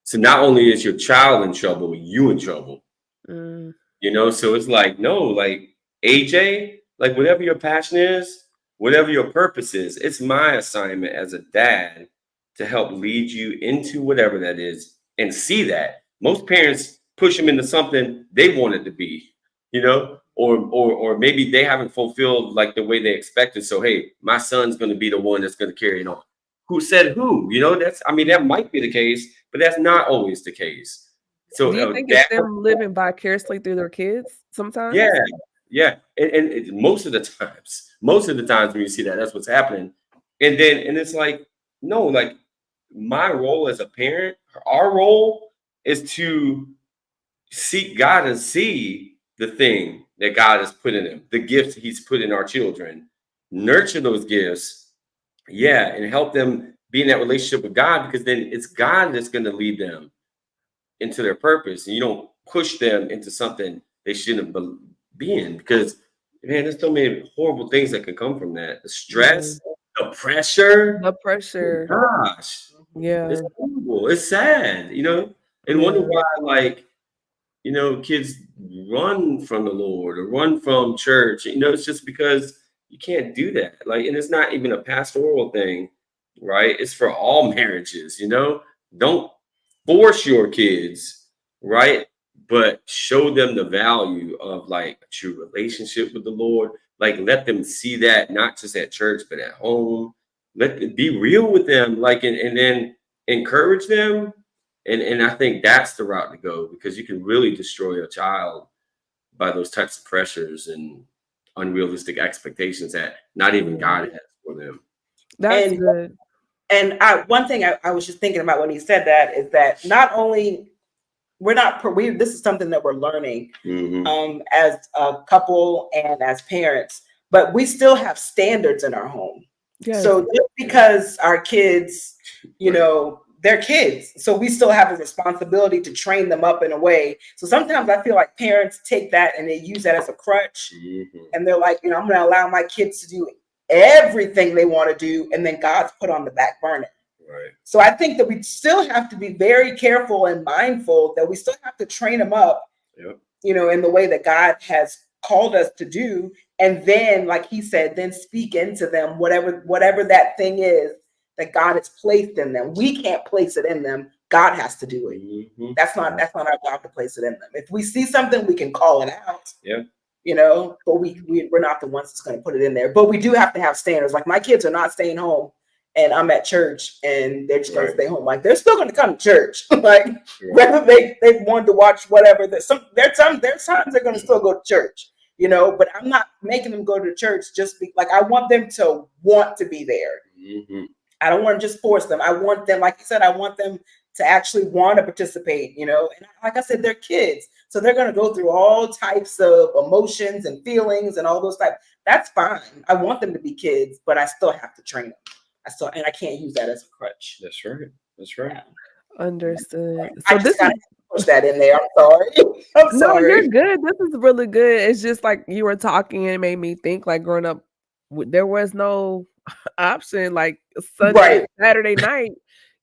So not only is your child in trouble, you in trouble. You know, so it's like, no, like AJ, like whatever your passion is, whatever your purpose is, it's my assignment as a dad to help lead you into whatever that is and see that. Most parents push them into something they want it to be, you know, or maybe they haven't fulfilled like the way they expected. So, hey, my son's going to be the one that's going to carry it on. Who said who? You know, that might be the case, but that's not always the case. So do you think it's them living vicariously through their kids sometimes? Yeah. And most of the times when you see that, that's what's happening. And it's like, no, like my role as a parent, our role is to seek God and see the thing that God has put in them, the gifts he's put in our children, nurture those gifts. And help them be in that relationship with God, because then it's God that's going to lead them into their purpose, and you don't push them into something they shouldn't be in, because man, there's so many horrible things that can come from that. The stress, The pressure. The pressure. Gosh, Yeah. it's horrible. It's sad, and wonder why, like, kids run from the Lord or run from church. It's just because you can't do that. Like, and it's not even a pastoral thing, right? It's for all marriages, Don't force your kids, right? But show them the value of like a true relationship with the Lord. Like, let them see that not just at church, but at home. Be real with them, like, and then encourage them. And I think that's the route to go, because you can really destroy a child by those types of pressures and unrealistic expectations that not even God has for them. That's good. And one thing I was just thinking about when he said that is that not only this is something that we're learning as a couple and as parents, but we still have standards in our home. Yes. So just because our kids, they're kids, so we still have a responsibility to train them up in a way. So sometimes I feel like parents take that and they use that as a crutch, and they're like, I'm going to allow my kids to do everything they want to do, and then God's put on the back burner. Right. So I think that we still have to be very careful and mindful that we still have to train them up, in the way that God has called us to do. And then, like he said, then speak into them, whatever that thing is that God has placed in them. We can't place it in them. God has to do it. That's not our job to place it in them. If we see something, we can call it out. Yeah. But we're not the ones that's going to put it in there. But we do have to have standards. Like, my kids are not staying home and I'm at church and they're just going to stay home. Like, they're still going to come to church. Like, whether they wanted to watch whatever. There's times they're going to still go to church, but I'm not making them go to church I want them to want to be there. I don't want to just force them. I want them, like you said, I want them to actually want to participate, and like I said, they're kids. So they're going to go through all types of emotions and feelings and all those types. That's fine. I want them to be kids, but I still have to train them. And I can't use that as a crutch. That's right. Yeah. Understood. So this is push that in there. I'm sorry. I'm sorry. No, you're good. This is really good. It's just like you were talking and it made me think, like, growing up, there was no option. Like, Saturday night,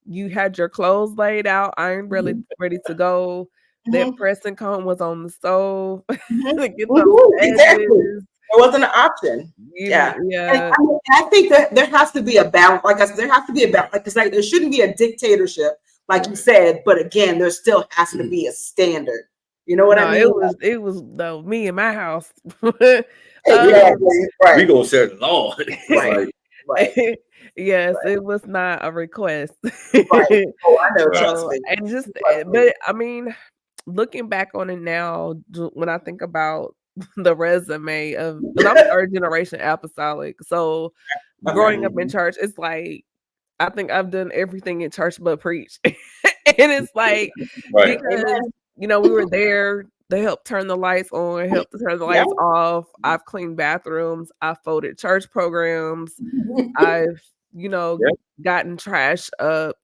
you had your clothes laid out, ironed, really ready to go. That pressing cone was on the stove. Exactly. It wasn't an option. Yeah. And I think that there has to be a balance. Like I said, there has to be a balance. Like, there shouldn't be a dictatorship, like you said. But again, there still has to be a standard. You know what I mean? It was though, me in my house. We gonna set the law. Right. Yes, it was not a request. Right. Oh, I know. Trust me. And just, but I mean, looking back on it now, when I think about the resume of, because I'm third generation apostolic, so growing up in church, it's like, I think I've done everything in church but preach. And it's like, because we were there, they helped turn the lights on, helped to turn the lights off. I've cleaned bathrooms, I've folded church programs, I've gotten trash up.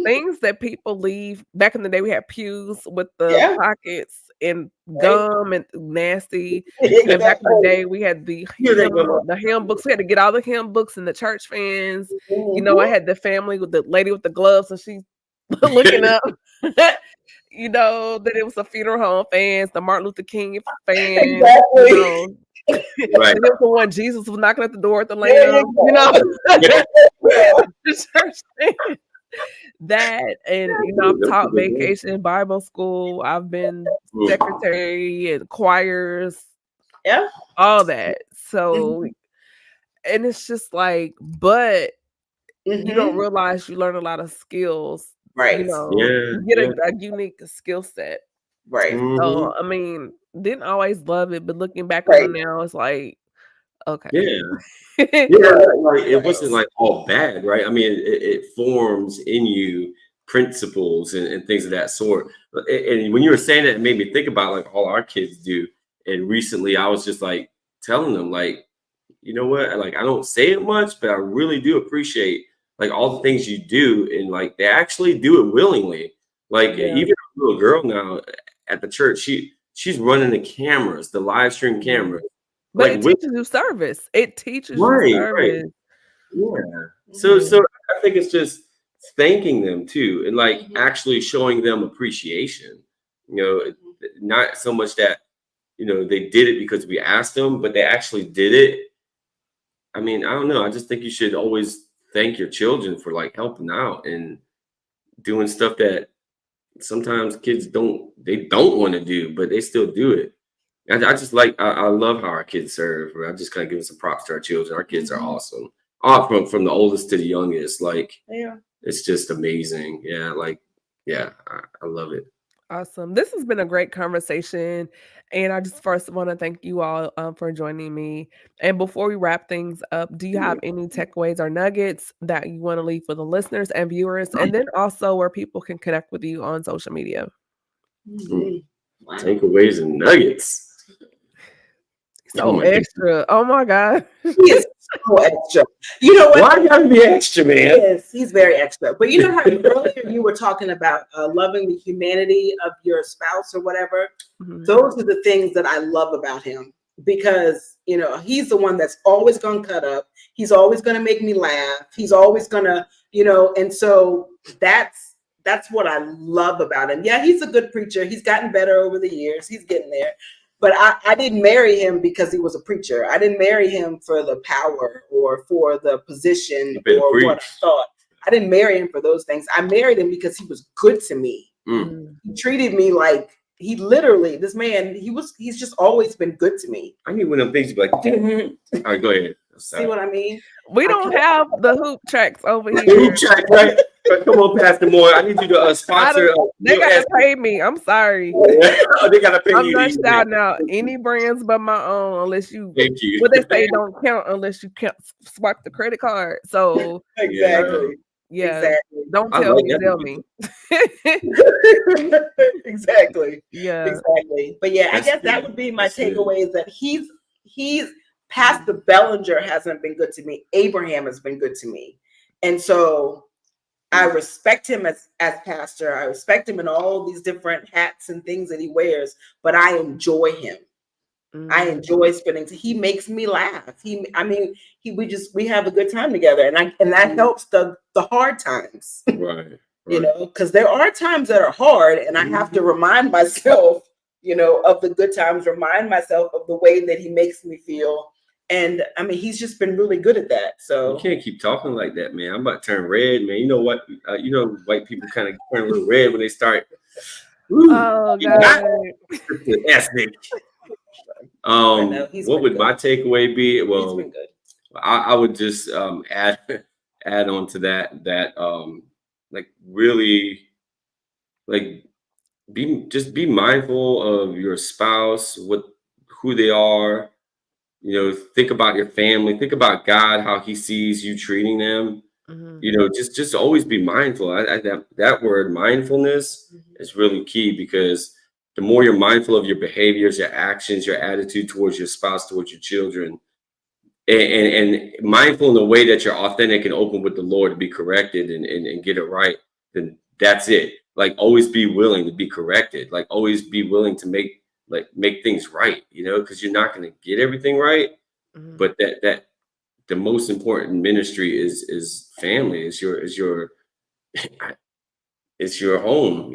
Things that people leave. Back in the day, we had pews with the pockets and gum and nasty. And back in the day, we had the hymn books. We had to get all the hymn books and the church fans. I had the family with the lady with the gloves, and she's looking up. That it was the funeral home fans, the Martin Luther King fans. Exactly. It was the one Jesus was knocking at the door at the Lamb. The church fans. That, and I've taught vacation Bible school. I've been secretary and choirs, all that. So, and it's just like, but you don't realize you learn a lot of skills, right? You get a unique skill set, right? So, I mean, didn't always love it, but looking back on it now, it's like, okay, it wasn't like all bad, right? I mean, it forms in you principles and things of that sort. And when you were saying that, it made me think about like all our kids do. And recently, I was just like telling them, like, you know what? Like, I don't say it much, but I really do appreciate like all the things you do, and like they actually do it willingly. Like, even a little girl now at the church, she's running the cameras, the live stream cameras. But it teaches you service. It teaches you service. Yeah. So I think it's just thanking them too, and like actually showing them appreciation. You know, not so much that they did it because we asked them, but they actually did it. I mean, I don't know. I just think you should always thank your children for like helping out and doing stuff that sometimes kids don't want to do, but they still do it. I just like I love how our kids serve. I just kind of give some props to our children. Our kids are awesome. All from the oldest to the youngest. Like it's just amazing. Yeah, like I love it. Awesome. This has been a great conversation. And I just first want to thank you all for joining me. And before we wrap things up, do you have any takeaways or nuggets that you want to leave for the listeners and viewers? And then also where people can connect with you on social media? Wow. Takeaways and nuggets. So extra. Oh my God. He is so extra. You know what? Why you gotta be extra, man? Yes, he's very extra. But you know how earlier you were talking about loving the humanity of your spouse or whatever? Those are the things that I love about him, because he's the one that's always gonna cut up. He's always gonna make me laugh. He's always gonna, and so that's what I love about him. Yeah, he's a good preacher. He's gotten better over the years. He's getting there. But I didn't marry him because he was a preacher. I didn't marry him for the power or for the position or what I thought. I didn't marry him for those things. I married him because he was good to me. He treated me like this man, he's just always been good to me. I need one of them things to be like, all right, go ahead. See what I mean? We don't have the hoop tracks over here. Hoop track, right? Come on, Pastor Moore. I need you to sponsor. They gotta pay me. I'm sorry. They gotta pay I'm you. not shouting out any brands but my own, unless you. Thank you. What they say don't count unless you can't swipe the credit card. So exactly. Yeah. Exactly. Don't tell me. Tell me. Exactly. Yeah. Exactly. But yeah, I guess that would be my takeaway, is that he's Pastor Bellinger hasn't been good to me. Abraham has been good to me. And so I respect him as pastor. I respect him in all these different hats and things that he wears, but I enjoy him. I enjoy spending. He makes me laugh. We have a good time together, and that helps the hard times. Right. Because there are times that are hard, and I have to remind myself, of the good times. Remind myself of the way that he makes me feel. And he's just been really good at that. So you can't keep talking like that, man. I'm about to turn red, man. You know what? White people kind of turn a little red when they start. Oh God. Ethnic. What would my takeaway be? Well, I would just add on to that like really like be mindful of your spouse, who they are. Think about your family, think about God, how he sees you treating them. Just always be mindful. That word mindfulness is really key, because the more you're mindful of your behaviors, your actions, your attitude towards your spouse, towards your children, and mindful in the way that you're authentic and open with the Lord to be corrected and get it right, then that's it. Like, always be willing to be corrected. Like, always be willing to make things right, because you're not going to get everything right. But that the most important ministry is family. It's your home.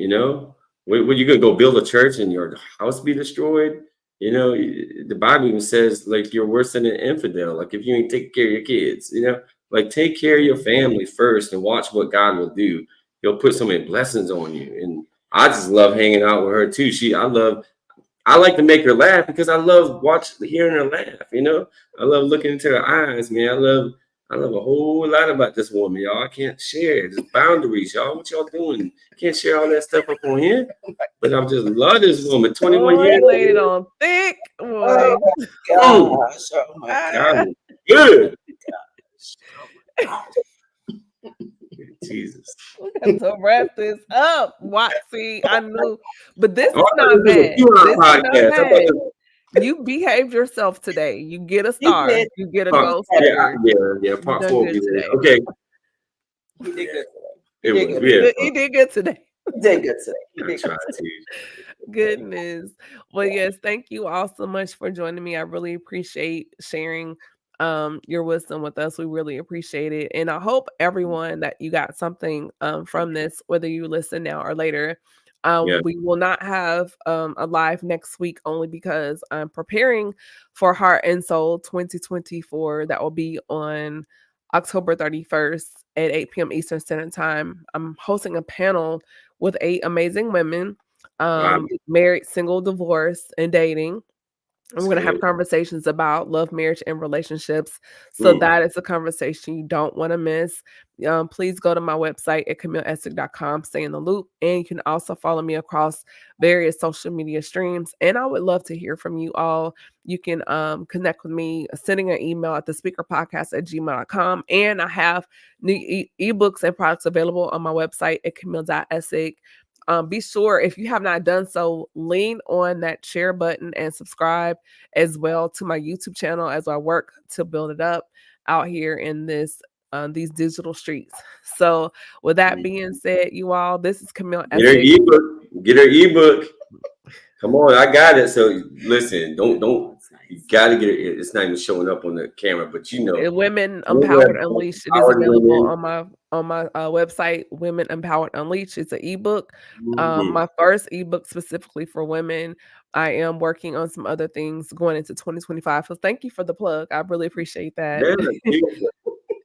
When you gonna go build a church and your house be destroyed? The Bible even says, like, you're worse than an infidel. Like, if you ain't taking care of your kids, like, take care of your family first and watch what God will do. He'll put so many blessings on you. And I just love hanging out with her too. I like to make her laugh because I love hearing her laugh. I love looking into her eyes, man. I love a whole lot about this woman, y'all. I can't share. There's boundaries, y'all. What y'all doing? Can't share all that stuff up on here. But I just love this woman. 21 years. Laid it on thick. Boy. Oh my gosh. Oh my God. Good. Jesus. We got to wrap this up. See, I knew, but this is not bad. This is not bad. You behaved yourself today. You get a star. You get a gold sticker. Yeah. Part 4 today. Okay. He did good today. He did good today. He did good today. Goodness. Well, yes, thank you all so much for joining me. I really appreciate sharing your wisdom with us. We really appreciate it. And I hope everyone that you got something from this, whether you listen now or later. Yeah. We will not have a live next week only because I'm preparing for Heart and Soul 2024. That will be on October 31st at 8 p.m. Eastern Standard Time. I'm hosting a panel with 8 amazing women, Wow. married, single, divorced, and dating. And we're going to have Good. conversations about love, marriage, and relationships. So that is a conversation you don't want to miss. Please go to my website at CamilleEssick.com, stay in the loop. And you can also follow me across various social media streams. And I would love to hear from you all. You can connect with me, sending an email at thespeakerpodcast@gmail.com. And I have new ebooks and products available on my website at Camille.Essick. Be sure, if you have not done so, lean on that share button and subscribe as well to my YouTube channel as I work to build it up out here in these digital streets. So with that being said, you all, this is Camille Get her Essick. ebook. Get her ebook. Come on, I got it. So listen, don't. You got to get it. It's not even showing up on the camera, but you know, Women Empowered Unleashed. It is available on my website. Women Empowered Unleashed. It's an ebook. My first ebook specifically for women. I am working on some other things going into 2025. So thank you for the plug. I really appreciate that. Yeah,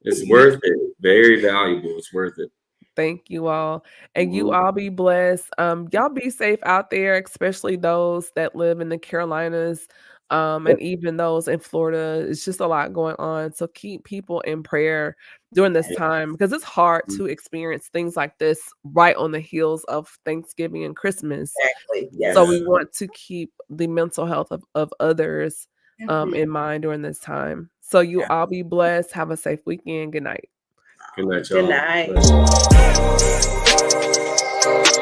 it's worth it. Very valuable. It's worth it. Thank you all. And you all be blessed. Y'all be safe out there, especially those that live in the Carolinas. And even those in Florida. It's just a lot going on. So keep people in prayer during this time because it's hard to experience things like this right on the heels of Thanksgiving and Christmas. Exactly. Yes. So we want to keep the mental health of others in mind during this time. So you all be blessed. Have a safe weekend. Good night. Good night, y'all. Good night.